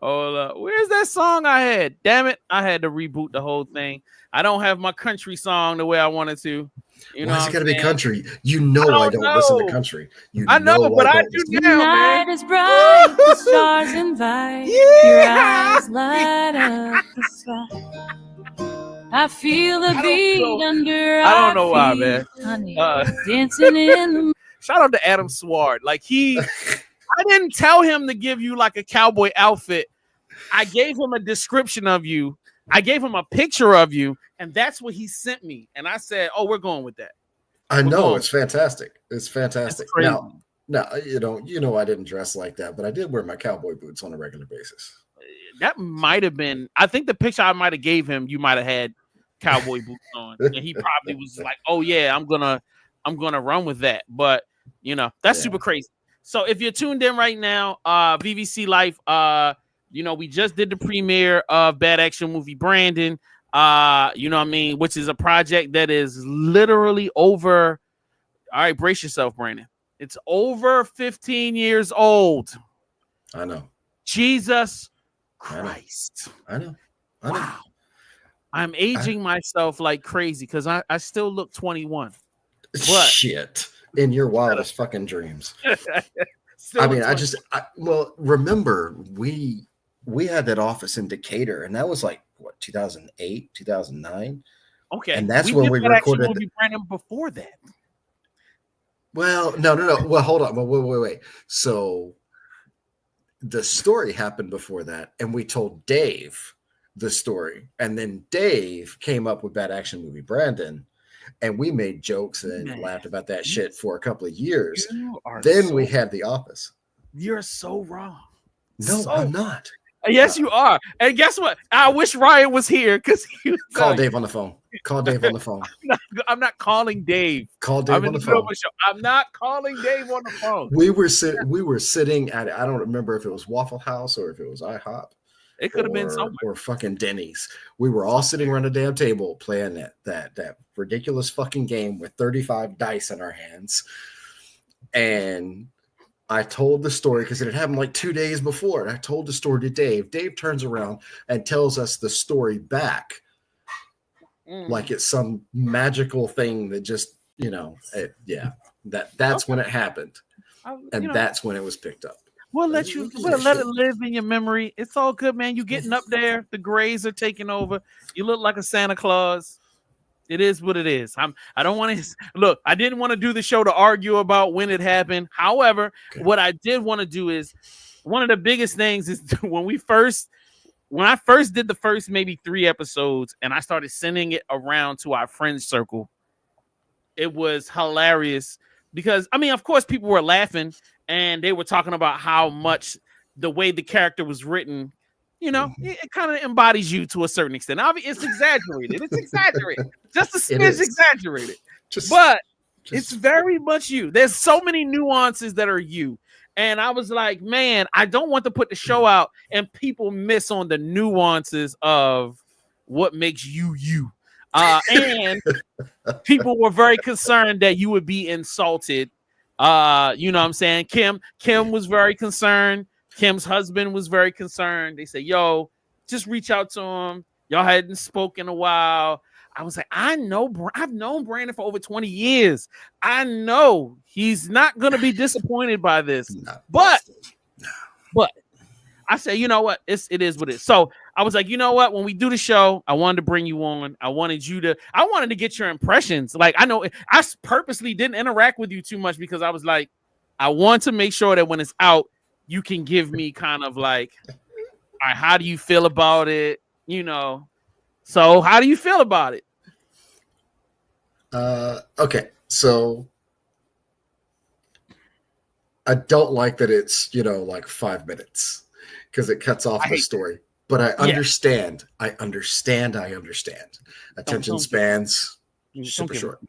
Hold up. Where's that song I had? Damn it. I had to reboot the whole thing. I don't have my country song the way I wanted to. You know Why's what it I'm got to be saying? country? You I know I don't don't listen to know. country. You I know, know but I I don't do listen. The now, man. night is bright, the stars invite, your Yeah. eyes light up the sky. I feel the I don't beat know. under I don't our know why, feet, man. honey, Uh, dancing in the shout out to Adam Sward. Like I didn't tell him to give you like a cowboy outfit. I gave him a description of you. I gave him a picture of you, and that's what he sent me. And I said, "Oh, we're going with that. I We're know going. it's fantastic. It's fantastic. It's crazy." Now, you know, I didn't dress like that, but I did wear my cowboy boots on a regular basis. That might have been. I think the picture I might have gave him, you might have had cowboy boots on, and he probably was like, "Oh yeah, I'm gonna run with that." But you know, that's super crazy. So if you're tuned in right now, VVC Life, you know, we just did the premiere of Bad Action Movie Brandon. You know what I mean, which is a project that is literally over. All right, brace yourself, Brandon. It's over 15 years old. I know. Jesus Christ. I know. Wow. I'm aging myself like crazy because I still look 21. But shit. In your wildest fucking dreams. I mean, remember we had that office in Decatur, and that was like what, 2008, 2009. Okay, and that's when we recorded. Movie Brandon before that. Well, no. Well, hold on. Wait. So the story happened before that, and we told Dave the story, and then Dave came up with Bad Action Movie Brandon. And we made jokes and laughed about that shit for a couple of years. Then we had The Office. You're so wrong. No, I'm not. Yes, you are. And guess what? I wish Ryan was here because he was call Dave on the phone. Call Dave on the phone. I'm not calling Dave. Call Dave on the phone. I'm not calling Dave on the phone. We were sitting at, I don't remember if it was Waffle House or if it was IHOP. It could have been somewhere. Or fucking Denny's. We were all sitting around a damn table playing that ridiculous fucking game with 35 dice in our hands. And I told the story because it had happened like 2 days before. And I told the story to Dave. Dave turns around and tells us the story back. Like it's some magical thing that just, you know, that's when it happened. And that's when it was picked up. We'll let it live in your memory. It's all good, man. You getting up there. The grays are taking over. You look like a Santa Claus. It is what it is. I don't want to look. I didn't want to do the show to argue about when it happened. However, what I did want to do is one of the biggest things is when I first did the first maybe 3 episodes and I started sending it around to our friends circle. It was hilarious because I mean, of course, people were laughing. And they were talking about how much the way the character was written, you know, it kind of embodies you to a certain extent. It's exaggerated. Just a smidge exaggerated. But it's very much you. There's so many nuances that are you. And I was like, man, I don't want to put the show out and people miss on the nuances of what makes you you. And people were very concerned that you would be insulted. You know what I'm saying? Kim was very concerned. Kim's husband was very concerned. They said, yo, just reach out to him. Y'all hadn't spoken in a while. I was like, I've known Brandon for over 20 years. I know he's not going to be disappointed by this. But I said, you know what? It is what it is. So I was like, you know what? When we do the show, I wanted to bring you on. I wanted to get your impressions. Like, I know I purposely didn't interact with you too much because I was like, I want to make sure that when it's out, you can give me kind of like, all right, how do you feel about it? You know, so how do you feel about it? Okay. So I don't like that it's, you know, like 5 minutes. Because it cuts off the story. But I understand. I understand. Attention spans super short.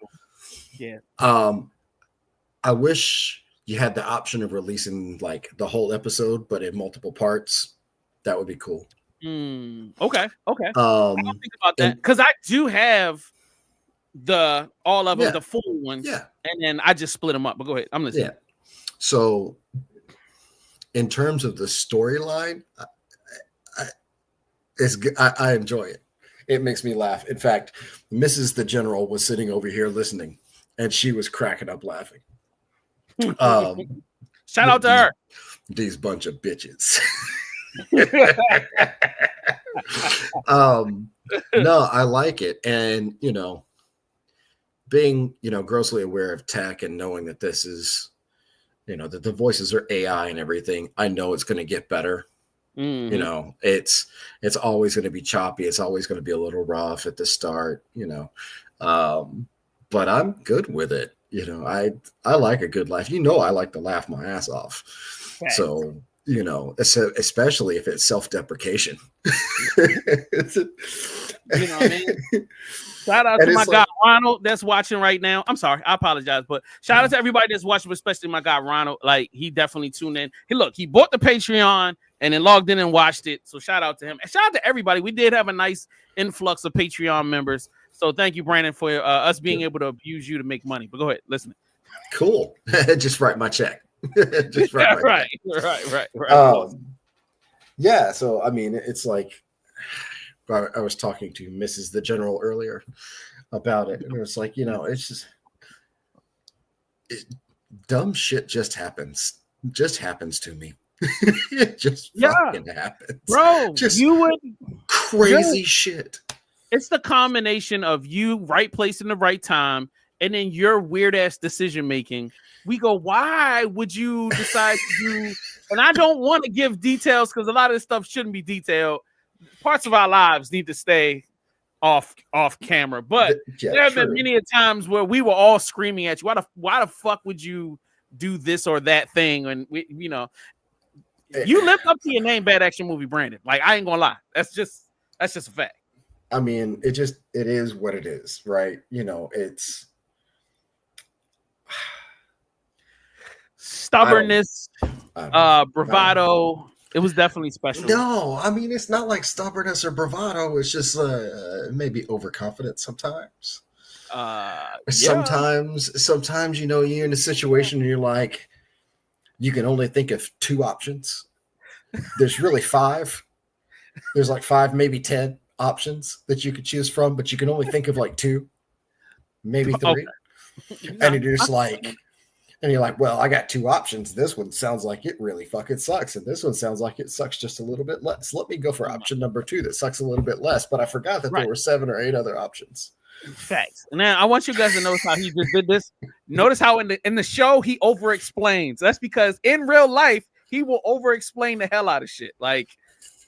Yeah. I wish you had the option of releasing like the whole episode, but in multiple parts. That would be cool. Okay. I don't think about that because I do have all of them, the full ones. Yeah. And then I just split them up. But go ahead. I'm listening. Yeah. So in terms of the storyline, It's good. I enjoy it. It makes me laugh. In fact, Mrs. the General was sitting over here listening, and she was cracking up laughing. Shout out to her. These bunch of bitches. No, I like it. And, being, grossly aware of tech and knowing that this is, that the voices are AI and everything, I know it's going to get better. Mhm. It's always going to be choppy. It's always going to be a little rough at the start, but I'm good with it. I like a good laugh. I like to laugh my ass off. Facts. So, especially if it's self-deprecation. You know what I mean? Shout out And to my it's guy like- Ronald that's watching right now. I'm sorry, I apologize, but shout out to everybody that's watching, especially my guy Ronald. Like, he definitely tuned in. He bought the Patreon and then logged in and watched it. So shout out to him. And shout out to everybody. We did have a nice influx of Patreon members. So thank you, Brandon, for us being able to abuse you to make money. But go ahead, listen. Cool. Just write my check. Just write my check. Right. Yeah, so I mean, it's like I was talking to Mrs. the General earlier about it, and it was like, it's just dumb shit just happens to me. It just fucking happens, Bro, Just you would crazy shit. it's the combination of you right place in the right time and then your weird ass decision making. We go, why would you decide to do? And I don't want to give details because a lot of this stuff shouldn't be detailed. Parts of our lives need to stay off camera. But Yeah, there have been true. many a times where we were all screaming at you. Why the fuck would you do this or that thing? And you lived up to your name, Bad Action Movie Brandon. Like, I ain't gonna lie. That's just a fact. I mean, it is what it is, right? It's Stubbornness, I don't- bravado. It was definitely special. No, I mean, it's not like stubbornness or bravado. It's just maybe overconfident sometimes. Yeah. Sometimes you're in a situation and you're like, you can only think of 2 options. There's really 5. There's like 5, maybe 10 options that you could choose from, but you can only think of like 2, maybe 3. Okay. And you're just like, and you're like, well, I got 2 options. This one sounds like it really fucking sucks, and this one sounds like it sucks just a little bit less. Let me go for option number 2 that sucks a little bit less. But I forgot that there were 7 or 8 other options. Facts. And now I want you guys to notice how he just did this. Notice how in the show he over explains. That's because in real life he will over explain the hell out of shit, like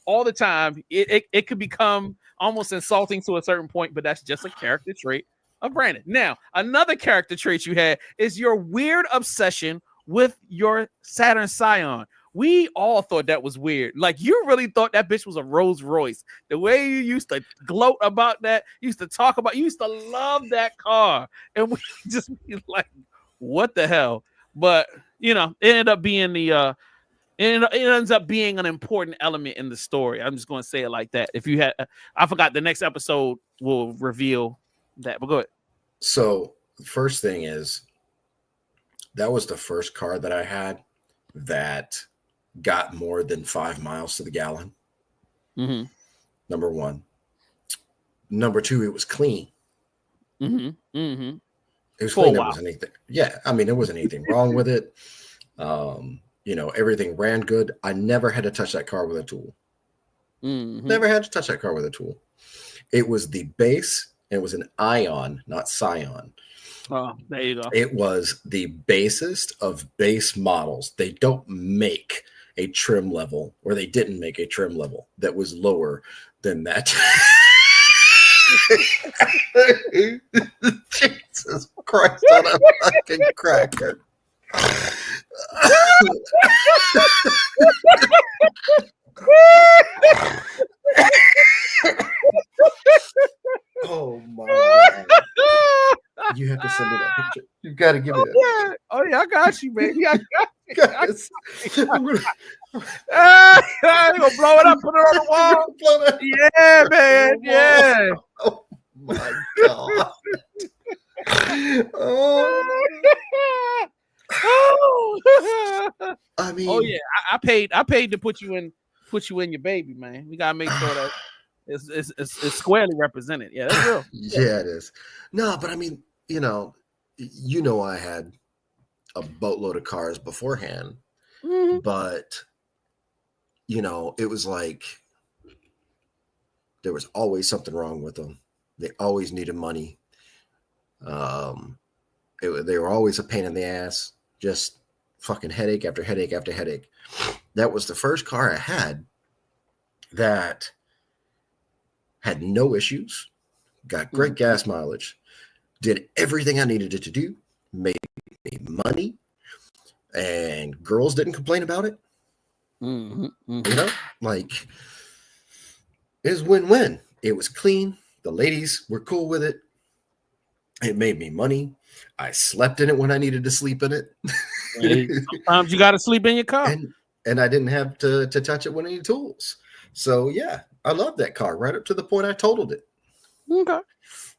all the time. It could become almost insulting to a certain point, but that's just a character trait of Brandon. Now, another character trait you had is your weird obsession with your Saturn Scion. We all thought that was weird. Like, you really thought that bitch was a Rolls Royce. The way you used to gloat about that, you used to love that car. And we just be like, what the hell? But, it ended up being it ends up being an important element in the story. I'm just going to say it like that. If you had, I forgot, the next episode will reveal that, but go ahead. So the first thing is, that was the first car that I had that got more than 5 miles to the gallon. Mm-hmm. Number 1. Number 2, it was clean. Mm-hmm. Mm-hmm. It was For a clean. There while. wasn't anything. Yeah, I mean, there wasn't anything wrong with it. Everything ran good. I never had to touch that car with a tool. Mm-hmm. Never had to touch that car with a tool. It was the base. It was an Ion, not Scion. Oh, there you go. It was the basest of base models. They don't make a trim level, or they didn't make a trim level that was lower than that. Jesus Christ on a fucking cracker. Oh my God. You have to send me that picture. You've got to give me that. Oh yeah, I got you, baby. I got you. Guys, I'm gonna You gonna blow it up, put it on the wall. blow that Yeah, man. Yeah. Oh my God. I mean, Oh yeah, I paid to put you in your baby, man. We gotta make sure that It's squarely represented. Yeah, that's real. Yeah, it is. No, but I mean, I had a boatload of cars beforehand, Mhm. but it was like there was always something wrong with them. They always needed money. They were always a pain in the ass. Just fucking headache after headache after headache. That was the first car I had that had no issues, got great gas mileage, did everything I needed it to do, made me money, and girls didn't complain about it. Like, it was win-win. It was clean. The ladies were cool with it. It made me money. I slept in it when I needed to sleep in it. Hey, sometimes you got to sleep in your car. And I didn't have to touch it with any tools. So, yeah, I love that car right up to the point I totaled it. Okay.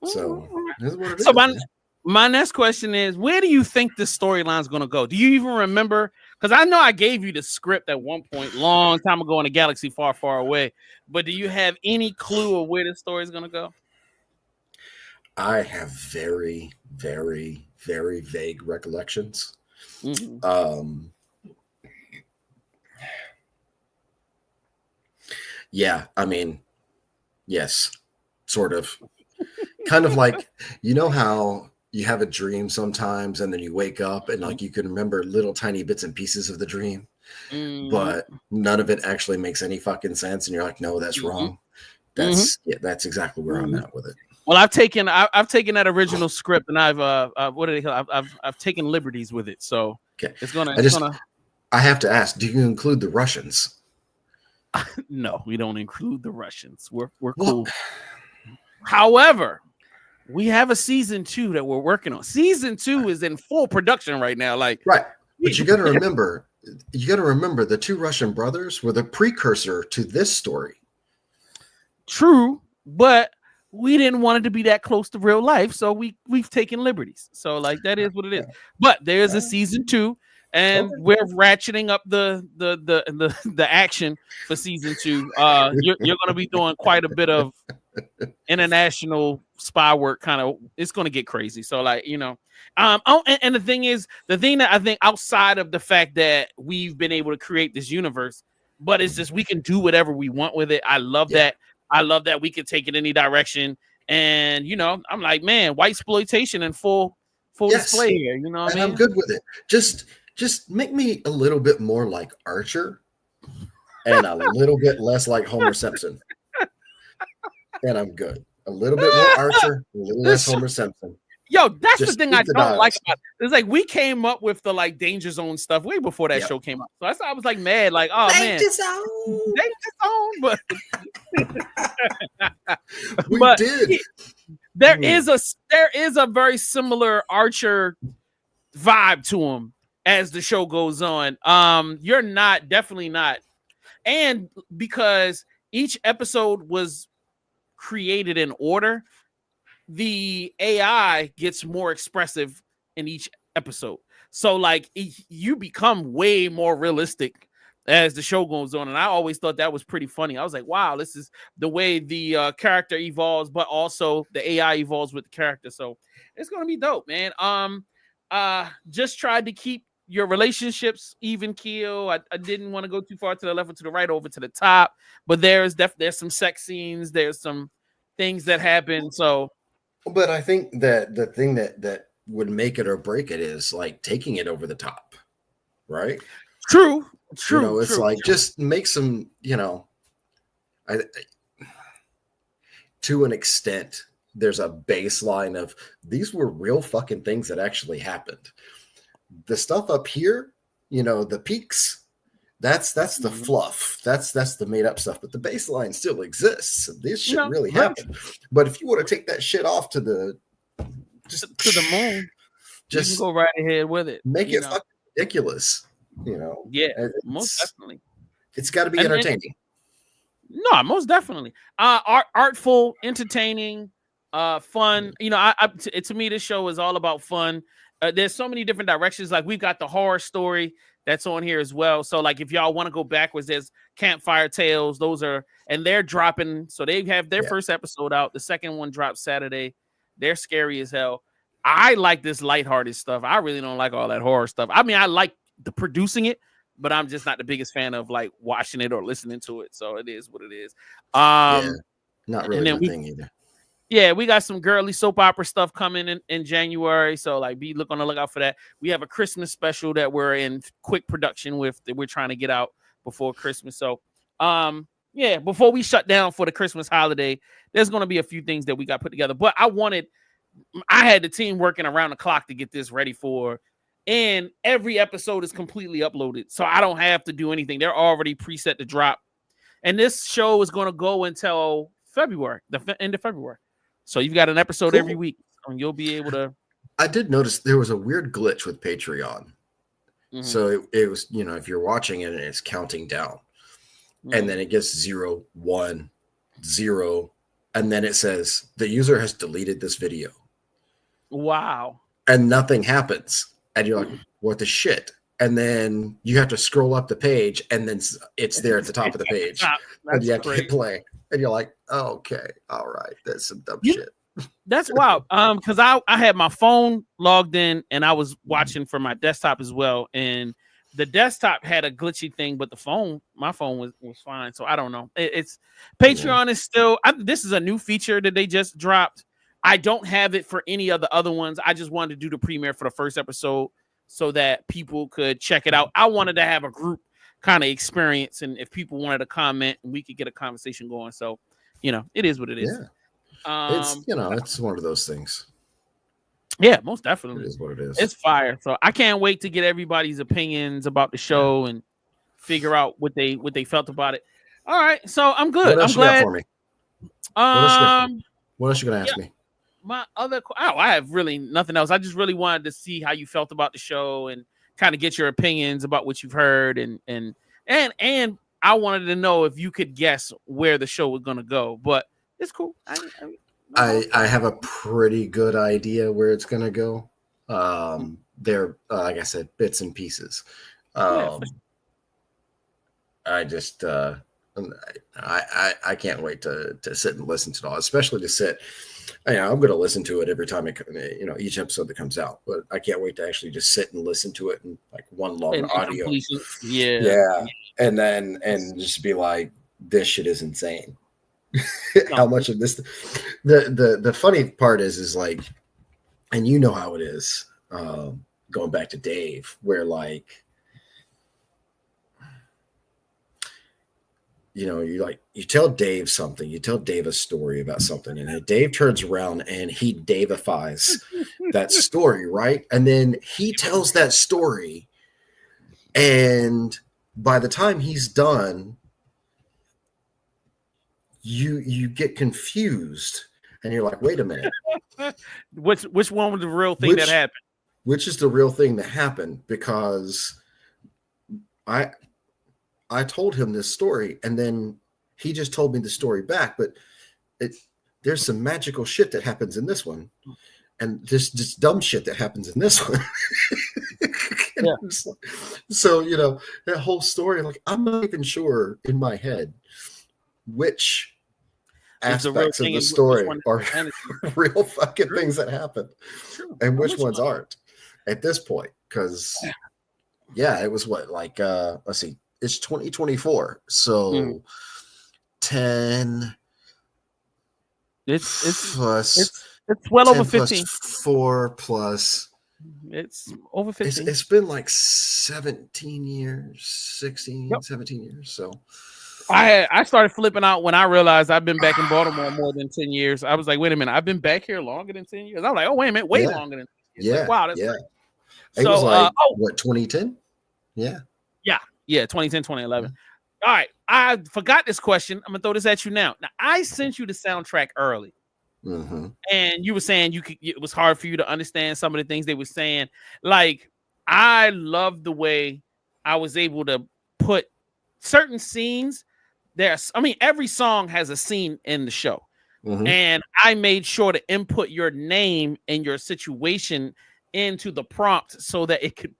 So, that's what it so is. My next question is, where do you think this storyline is going to go? Do you even remember? Because I know I gave you the script at one point, long time ago in a galaxy far, far away. But do you have any clue of where the story is going to go? I have very, very, very vague recollections. Yeah, I mean, yes, sort of. Kind of like, how you have a dream sometimes and then you wake up and like you can remember little tiny bits and pieces of the dream, but none of it actually makes any fucking sense. And you're like, no, that's wrong. That's exactly where I'm at with it. Well, I've taken that original script and I've taken liberties with it. So okay. It's gonna. I have to ask, do you include the Russians? No, we don't include the Russians. We're cool. However, we have a season 2 that we're working on. Season 2 is in full production right now. Like, right. But you got to remember the 2 Russian brothers were the precursor to this story. True, but we didn't want it to be that close to real life, so we've taken liberties. So like that is what it is. But there's a season 2. And we're ratcheting up the action for season 2. You're going to be doing quite a bit of international spy work. Kind of, it's going to get crazy. So, like, and the thing that I think outside of the fact that we've been able to create this universe, but it's just we can do whatever we want with it. I love that. I love that we can take it any direction. And I'm like, man, white exploitation in full display here. You know what I mean? I'm good with it. Just make me a little bit more like Archer and a little bit less like Homer Simpson. And I'm good. A little bit more Archer, a little less Homer Simpson. Yo, that's the thing I don't like about it. It's like we came up with the like Danger Zone stuff way before that show came out. So I was like mad, like, oh man. Danger Zone. We did. There is a very similar Archer vibe to him as the show goes on. You're definitely not. And because each episode was created in order, the AI gets more expressive in each episode. So like you become way more realistic as the show goes on. And I always thought that was pretty funny. I was like, wow, this is the way the character evolves, but also the AI evolves with the character. So it's going to be dope, man. Just tried to keep your relationships even keel. I didn't want to go too far to the left or to the right, over to the top, but there's some sex scenes. There's some things that happen. So, but I think that the thing that would make it or break it is like taking it over the top, right? True. It's like just make some, to an extent, there's a baseline of these were real fucking things that actually happened. The stuff up here, the peaks, that's the fluff. That's the made up stuff. But the baseline still exists. This shit really happened. But if you want to take that shit off to the moon, just you can go right ahead with it. Make it fucking ridiculous. Yeah, most definitely. It's got to be entertaining. No, most definitely. Artful, entertaining, fun. To me, this show is all about fun. There's so many different directions. Like we've got the horror story that's on here as well. So like if y'all want to go backwards, there's Campfire Tales. Those are, and they're dropping. So they have their first episode out. The second one drops Saturday. They're scary as hell. I like this lighthearted stuff. I really don't like all that horror stuff. I mean, I like the producing it, but I'm just not the biggest fan of like watching it or listening to it. So it is what it is. Not really my thing either. Yeah, we got some girly soap opera stuff coming in January. So like be on the lookout for that. We have a Christmas special that we're in quick production with that we're trying to get out before Christmas. So yeah, before we shut down for the Christmas holiday, there's gonna be a few things that we got put together. But I had the team working around the clock to get this ready for, and every episode is completely uploaded. So I don't have to do anything. They're already preset to drop. And this show is gonna go until February, the end of February. So you've got an episode every week, and you'll be able to. I did notice there was a weird glitch with Patreon. Mm-hmm. So it was, if you're watching it and it's counting down, and then it gets 0, 1, 0, and then it says the user has deleted this video. Wow. And nothing happens, and you're like, what the shit? And then you have to scroll up the page, and then it's there at the top of the page, and you have to hit play. And you're like, oh, okay, all right, that's some dumb shit. That's wild. Because I had my phone logged in and I was watching from my desktop as well. And the desktop had a glitchy thing, but my phone was fine. So I don't know. It's Patreon is still. This is a new feature that they just dropped. I don't have it for any of the other ones. I just wanted to do the premiere for the first episode so that people could check it out. I wanted to have a group kind of experience, and if people wanted to comment, we could get a conversation going. So, it is what it is. Yeah. It's one of those things. Yeah, most definitely. It is what it is. It's fire. So I can't wait to get everybody's opinions about the show and figure out what they felt about it. All right, so I'm good. What else I'm glad. You got for me? What else you gonna ask me? My other, I have really nothing else. I just really wanted to see how you felt about the show and kind of get your opinions about what you've heard, and I wanted to know if you could guess where the show was gonna go. But it's cool. I have a pretty good idea where it's gonna go. They're like I said, bits and pieces. I just I can't wait to sit and listen to it all, especially to sit. I'm going to listen to it every time each episode that comes out, but I can't wait to actually just sit and listen to it in like one long audio. Yeah. And just be like, this shit is insane. How much of this, the funny part is like, and you know how it is, going back to Dave, where like, you tell Dave something, you tell Dave a story about something, and then Dave turns around and he Dave-ifies that story, right? And then he tells that story, and by the time he's done, you get confused, and you're like, wait a minute. Which one was the real thing that happened? Which is the real thing that happened? Because I told him this story, and then he just told me the story back. But there's some magical shit that happens in this one, and this dumb shit that happens in this one. Yeah. So that whole story, like I'm not even sure in my head which aspects of the story are real fucking things that happen, and which ones aren't at this point. Because it was let's see. It's 2024, so 10. It's plus. It's well over 15. 4 plus. It's over 15. It's been like 17 years, 16, 17 years. So I started flipping out when I realized I've been back in Baltimore more than 10 years. I was like, wait a minute, I've been back here longer than 10 years. I was like, oh wait a minute, way longer than 10 years. Yeah, like, wow, that's great. So, it was like what, 2010? Yeah, 2010, 2011. All right, I forgot this question. I'm gonna throw this at you now. Now, I sent you the soundtrack early, and you were saying it was hard for you to understand some of the things they were saying. Like, I love the way I was able to put certain scenes there. I mean, every song has a scene in the show, and I made sure to input your name and your situation into the prompt so that it could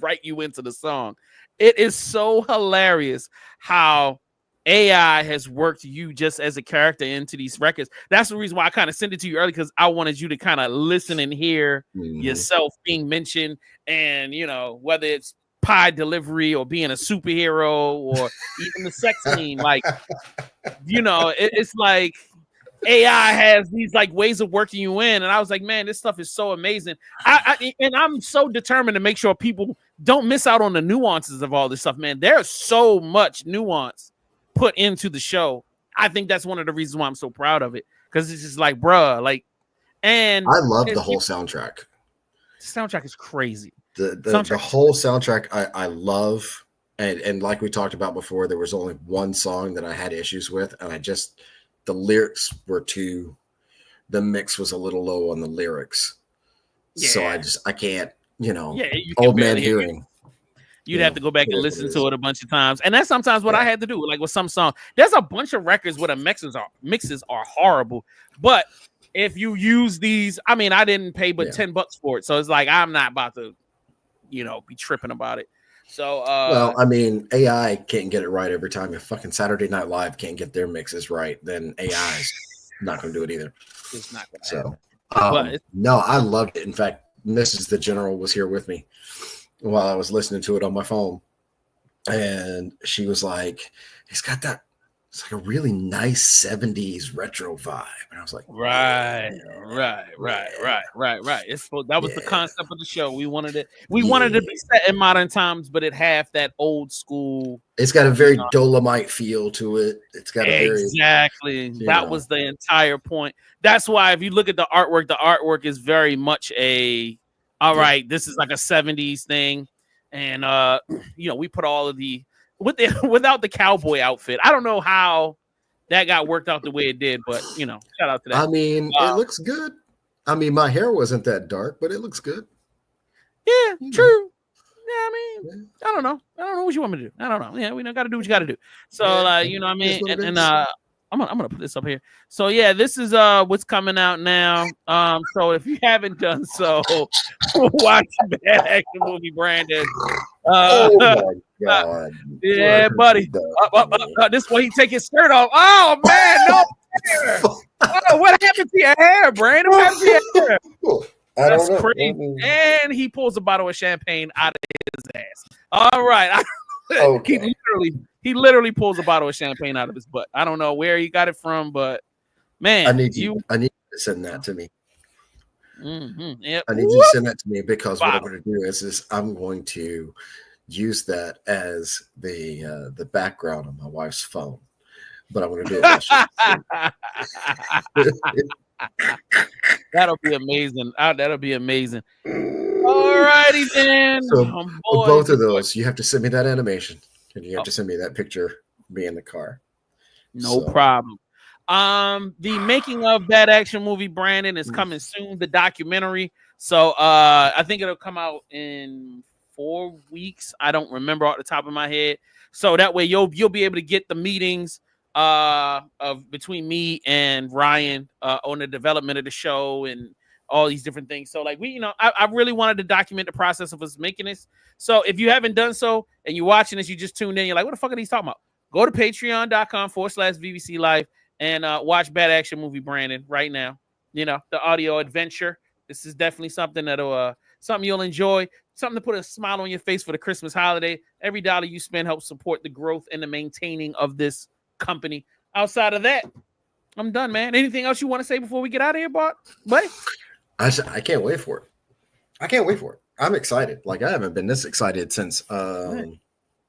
write you into the song. It is so hilarious how AI has worked you just as a character into these records. That's the reason why I kind of sent it to you early, because I wanted you to kind of listen and hear yourself being mentioned, and whether it's pie delivery or being a superhero or even the sex scene, like it's like AI has these like ways of working you in, and I was like, man, this stuff is so amazing. And I'm so determined to make sure people don't miss out on the nuances of all this stuff, man. There's so much nuance put into the show. I think that's one of the reasons why I'm so proud of it, because it's just like, bruh, like, and I love the whole soundtrack. The soundtrack is crazy. The whole soundtrack I love, and like we talked about before, there was only one song that I had issues with, and the lyrics were the mix was a little low on the lyrics. Yeah. So I can't, old man hearing. You'd have to go back and listen to it a bunch of times. And that's sometimes what I had to do. Like with some songs, there's a bunch of records where the mixes are horrible. But if you use these, I mean, I didn't pay but $10 for it. So it's like, I'm not about to, be tripping about it. So, well, I mean, AI can't get it right every time. If fucking Saturday Night Live can't get their mixes right, then AI is not going to do it either. It's not going to happen. No, I loved it. In fact, Mrs. the General was here with me while I was listening to it on my phone, and she was like, it's like a really nice 70s retro vibe. And I was like, right. That was the concept of the show. We wanted it to be set in modern times, but it have that old school. It's got a very Dolomite feel to it. It's got exactly. That was the entire point. That's why if you look at the artwork is very much right, this is like a 70s thing. And we put all of the without the cowboy outfit. I don't know how that got worked out the way it did, but shout out to that. I mean, it looks good. I mean, my hair wasn't that dark, but it looks good. Yeah, true. Yeah, I mean, I don't know what you want me to do. I don't know. Yeah, we got to do what you got to do. So, you know what I mean? And I'm gonna put this up here. So yeah, this is what's coming out now. So if you haven't done so, watch Bad Action Movie Brandon. Oh my God. Yeah, buddy. This way he take his skirt off. Oh man, no hair. Oh, what happened to your hair, Brandon? What happened to your hair? That's crazy. And he pulls a bottle of champagne out of his ass. All right. Okay. He literally pulls a bottle of champagne out of his butt. I don't know where he got it from, but man, I need you to send that to me. Mm-hmm. Yep. I need you to send that to me, because what I'm going to do is I'm going to use that as the background on my wife's phone. But I'm going to do it. That'll be amazing. That'll be amazing. All righty then. So both of those, you have to send me that animation, and you have to send me that picture of me in the car. No problem. The making of Bad Action Movie Brandon is coming soon, the documentary. So I think it'll come out in 4 weeks. I don't remember off the top of my head. So that way you'll be able to get the meetings of between me and Ryan on the development of the show and all these different things. So like I really wanted to document the process of us making this. So if you haven't done so and you're watching this, you just tuned in, you're like, what the fuck are these talking about? Go to patreon.com/VBC Live and watch Bad Action Movie Brandon right now. The audio adventure. This is definitely something that'll something you'll enjoy, something to put a smile on your face for the Christmas holiday. Every dollar you spend helps support the growth and the maintaining of this company. Outside of that, I'm done, man. Anything else you want to say before we get out of here, buddy? I can't wait for it. I'm excited. Like, I haven't been this excited since I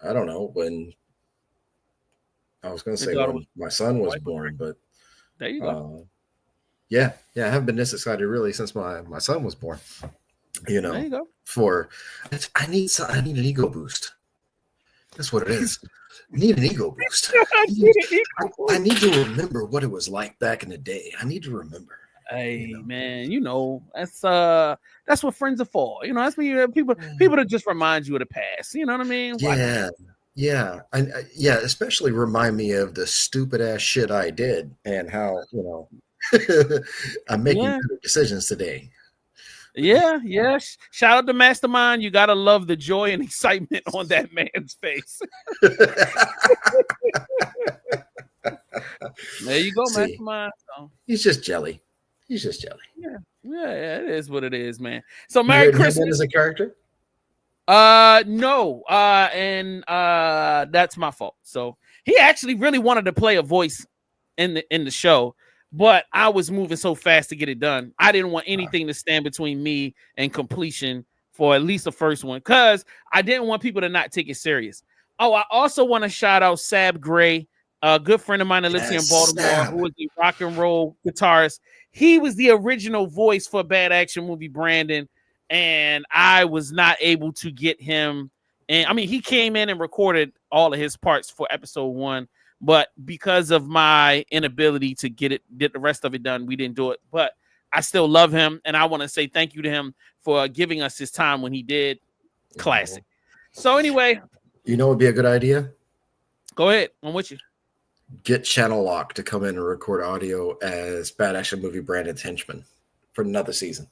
don't know when. I was going to say when my son was born, but there you go. Yeah, I haven't been this excited really since my son was born. There you go. I need an ego boost. That's what it is. I need an ego boost. I need to remember what it was like back in the day. I need to remember. Hey, man, that's what friends are for. That's when people to just remind you of the past. You know what I mean? Yeah. Especially remind me of the stupid ass shit I did and how I'm making better decisions today. Yeah. Shout out to Mastermind. You gotta love the joy and excitement on that man's face. There you go, See, Mastermind. So, He's just jelly. yeah, it is what it is, man. So You Merry written him in Christmas. as a character? No. And that's my fault. So he actually really wanted to play a voice in the show, but I was moving so fast to get it done. I didn't want anything to stand between me and completion for at least the first one, because I didn't want people to not take it serious. Oh, I also want to shout out Sab Gray, a good friend of mine that lives here in Baltimore, Sab. who was the rock and roll guitarist. He was the original voice for Bad Action Movie Brandon, and I was not able to get him. And I mean, he came in and recorded all of his parts for episode 1, but because of my inability to get the rest of it done, we didn't do it. But I still love him, and I want to say thank you to him for giving us his time when he did. Classic. So anyway, You know what would be a good idea? go ahead. I'm with you. Get Channel Lock to come in and record audio as Bad Action Movie Brandon's henchman for another season.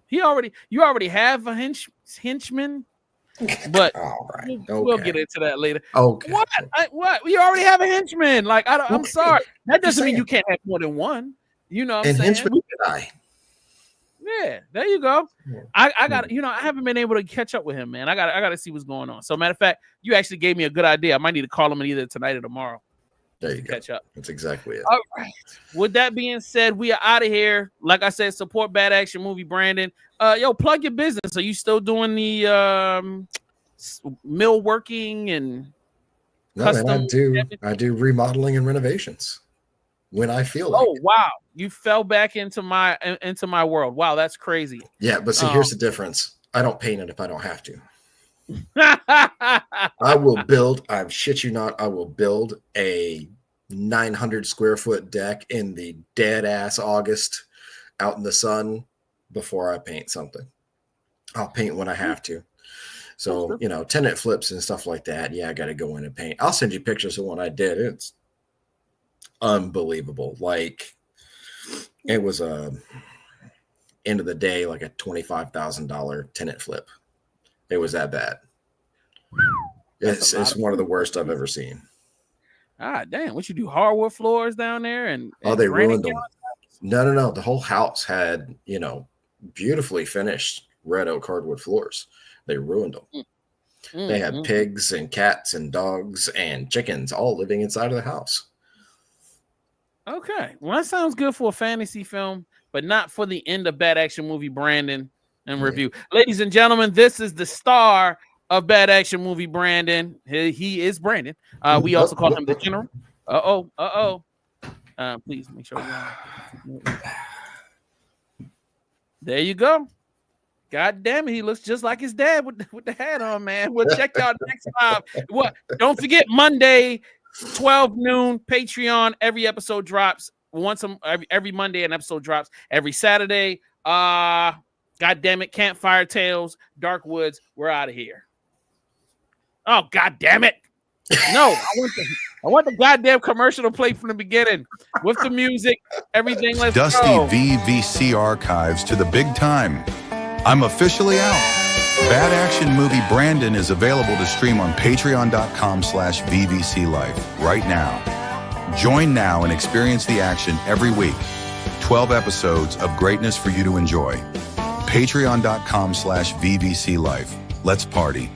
You already have a henchman, but All right. we'll Okay. get into that later. Okay. What? You already have a henchman. Like I'm Okay. sorry. That doesn't mean saying. you can't have more than one. You know what I'm And saying? henchman did I. Yeah, there you go. Yeah. I got, I haven't been able to catch up with him, man. I got to see what's going on. So matter of fact, you actually gave me a good idea. I might need to call him either tonight or tomorrow There to you go. catch up. That's exactly it. All right. With that being said, we are out of here. Like I said, support Bad Action Movie Brandon. Yo, plug your business. Are you still doing the millworking and No, man, custom? I do remodeling and renovations when I feel like Oh it. wow, you fell back into my world. Wow, that's crazy. Yeah, but see, here's the difference. I don't paint it if I don't have to. I will build, I shit you not, I will build a 900 square foot deck in the dead ass August out in the sun before I paint something. I'll paint when I have to. So, tenant flips and stuff like that. Yeah, I got to go in and paint. I'll send you pictures of when I did. It's unbelievable. Like, it was end of the day, like a $25,000 tenant flip. It was that bad. It's one of the worst I've ever seen. Ah, damn! What you do? Hardwood floors down there, and They granite ruined them. countertops? No. The whole house had, beautifully finished red oak hardwood floors. They ruined them. They had pigs and cats and dogs and chickens all living inside of the house. Okay, well, that sounds good for a fantasy film, but not for the end of Bad Action Movie Brandon and review. Ladies and gentlemen, this is the star of Bad Action Movie Brandon. He is Brandon. We also call him the General. Please make sure. There you go. God damn it, he looks just like his dad with the hat on, man. We'll check y'all next time. What? Don't forget, Monday, 12 noon, Patreon. Every episode drops every Monday. An episode drops every Saturday. God damn it, Campfire Tales, Dark Woods. We're out of here. Oh, God damn it. No, I want the goddamn commercial to play from the beginning with the music, everything. Let's Dusty go. VVC archives to the big time. I'm officially out. Bad Action Movie Brandon is available to stream on patreon.com/VVC Life right now. Join now and experience the action every week. 12 episodes of greatness for you to enjoy. Patreon.com/VVC Life. Let's party.